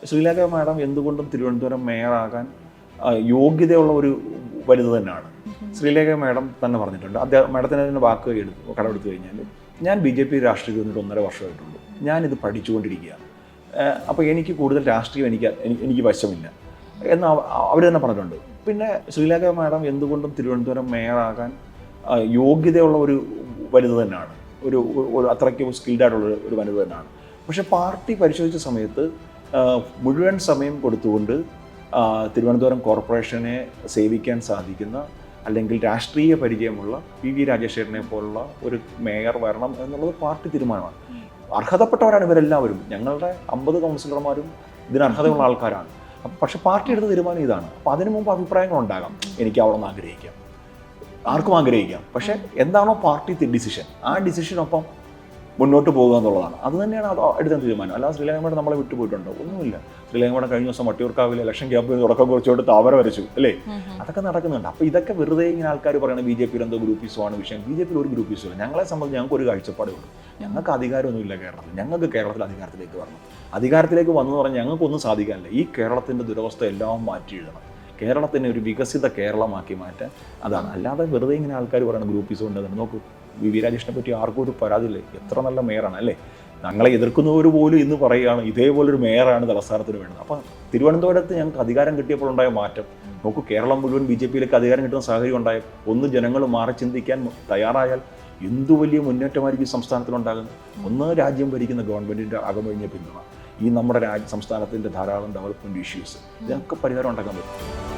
Sreelekha madam എന്തുകൊണ്ടും തിരുവനന്തപുരം മേയറാകാൻ യോഗ്യതയുള്ള ഒരു വനിത തന്നെയാണ്. ശ്രീലേഖ മാഡം തന്നെ പറഞ്ഞിട്ടുണ്ട്. മാഡത്തിന് അതിൻ്റെ വാക്ക് കടമെടുത്തു കഴിഞ്ഞാൽ ഞാൻ BJP രാഷ്ട്രീയം വന്നിട്ട് 1.5 വർഷമായിട്ടുള്ളൂ. ഞാനിത് പഠിച്ചുകൊണ്ടിരിക്കുകയാണ്. അപ്പോൾ എനിക്ക് കൂടുതൽ രാഷ്ട്രീയം എനിക്ക് വശമില്ല എന്ന് അവർ തന്നെ പറഞ്ഞിട്ടുണ്ട്. പിന്നെ ശ്രീലേഖ മാഡം എന്തുകൊണ്ടും തിരുവനന്തപുരം മേയറാകാൻ യോഗ്യതയുള്ള ഒരു വനിത തന്നെയാണ്. ഒരു അത്രയ്ക്ക് സ്കിൽഡായിട്ടുള്ള ഒരു വനിത തന്നെയാണ്. പക്ഷേ പാർട്ടി പരിശോധിച്ച സമയത്ത് മുഴുവൻ സമയം കൊടുത്തുകൊണ്ട് തിരുവനന്തപുരം കോർപ്പറേഷനെ സേവിക്കാൻ സാധിക്കുന്ന അല്ലെങ്കിൽ രാഷ്ട്രീയ പരിചയമുള്ള PV രാജശേഖരനെ പോലുള്ള ഒരു മേയർ വരണം എന്നുള്ളത് പാർട്ടി തീരുമാനമാണ്. അർഹതപ്പെട്ടവരാണ് ഇവരെല്ലാവരും. ഞങ്ങളുടെ 50 കൗൺസിലർമാരും ഇതിന് അർഹതയുള്ള ആൾക്കാരാണ്. അപ്പം പക്ഷേ പാർട്ടി എടുത്ത തീരുമാനം ഇതാണ്. അപ്പം അതിനു മുമ്പ് അഭിപ്രായങ്ങളുണ്ടാകാം. എനിക്ക് അവിടെ നിന്ന് ആഗ്രഹിക്കാം, ആർക്കും ആഗ്രഹിക്കാം. പക്ഷേ എന്താണോ പാർട്ടി ഡിസിഷൻ, ആ ഡിസിഷനൊപ്പം മുന്നോട്ട് പോകുക എന്നുള്ളതാണ്. അത് തന്നെയാണ് എടുത്ത തീരുമാനം. അല്ലാതെ ശ്രീലേഖ മാഡം നമ്മളെ വിട്ടുപോയിട്ടുണ്ടോ? ഒന്നുമില്ല. ശ്രീലേഖ മാഡം കഴിഞ്ഞ ദിവസം വട്ടിയൂർക്കാവിലെ ഇലക്ഷൻ ക്യാമ്പയിന് തുടക്കം കുറിച്ചുകൊണ്ട് താമര വരച്ചു അല്ലേ? അതൊക്കെ നടക്കുന്നുണ്ട്. അപ്പോൾ ഇതൊക്കെ വെറുതെ ഇങ്ങനെ ആൾക്കാർ പറയുന്നത് BJP എന്തോ ഗ്രൂപ്പീസമാണ് വിഷയം. BJP ഒരു ഗ്രൂപ്പീസും ഇല്ല. ഞങ്ങളെ സംബന്ധിച്ച് ഞങ്ങൾക്ക് ഒരു കാഴ്ചപ്പാടേ ഉള്ളൂ. ഞങ്ങൾക്ക് അധികാരമൊന്നുമില്ല കേരളത്തിൽ. ഞങ്ങൾക്ക് കേരളത്തിൽ അധികാരത്തിലേക്ക് വരണം. അധികാരത്തിലേക്ക് വന്നു പറഞ്ഞാൽ ഞങ്ങൾക്കൊന്നും സാധിക്കാനില്ല. ഈ കേരളത്തിൻ്റെ ദുരവസ്ഥ എല്ലാം മാറ്റി എഴുതണം. കേരളത്തിനെ ഒരു വികസിത കേരളമാക്കി മാറ്റാൻ അതാണ്. അല്ലാതെ വെറുതെ ഇങ്ങനെ ആൾക്കാർ പറയുന്നത് ഗ്രൂപ്പീസും ഉണ്ടെന്ന്. നോക്കൂ, VV രാജേഷിനെ പറ്റി ആർക്കും ഒരു പരാതിയില്ലേ? എത്ര നല്ല മേയറാണ് അല്ലേ? ഞങ്ങളെ എതിർക്കുന്നവർ പോലും ഇന്ന് പറയുകയാണ് ഇതേപോലൊരു മേയറാണ് തലസ്ഥാനത്തിന് വേണ്ടത്. അപ്പം തിരുവനന്തപുരത്ത് ഞങ്ങൾക്ക് അധികാരം കിട്ടിയപ്പോൾ ഉണ്ടായ മാറ്റം നോക്കൂ. കേരളം മുഴുവൻ BJPയിലേക്ക് അധികാരം കിട്ടുന്ന സാഹചര്യം ഉണ്ടായ ഒന്ന് ജനങ്ങൾ മാറി ചിന്തിക്കാൻ തയ്യാറായാൽ എന്തു വലിയ മുന്നേറ്റമായിരിക്കും സംസ്ഥാനത്തിലുണ്ടാകുന്നത്. ഒന്ന് രാജ്യം ഭരിക്കുന്ന ഗവൺമെൻറ്റിൻ്റെ അകമഴിഞ്ഞ പിന്തുണ, ഈ നമ്മുടെ സംസ്ഥാനത്തിൻ്റെ ധാരാളം ഡെവലപ്മെൻറ്റ് ഇഷ്യൂസ്, ഇതൊക്കെ പരിഹാരം ഉണ്ടാക്കാൻ പറ്റും.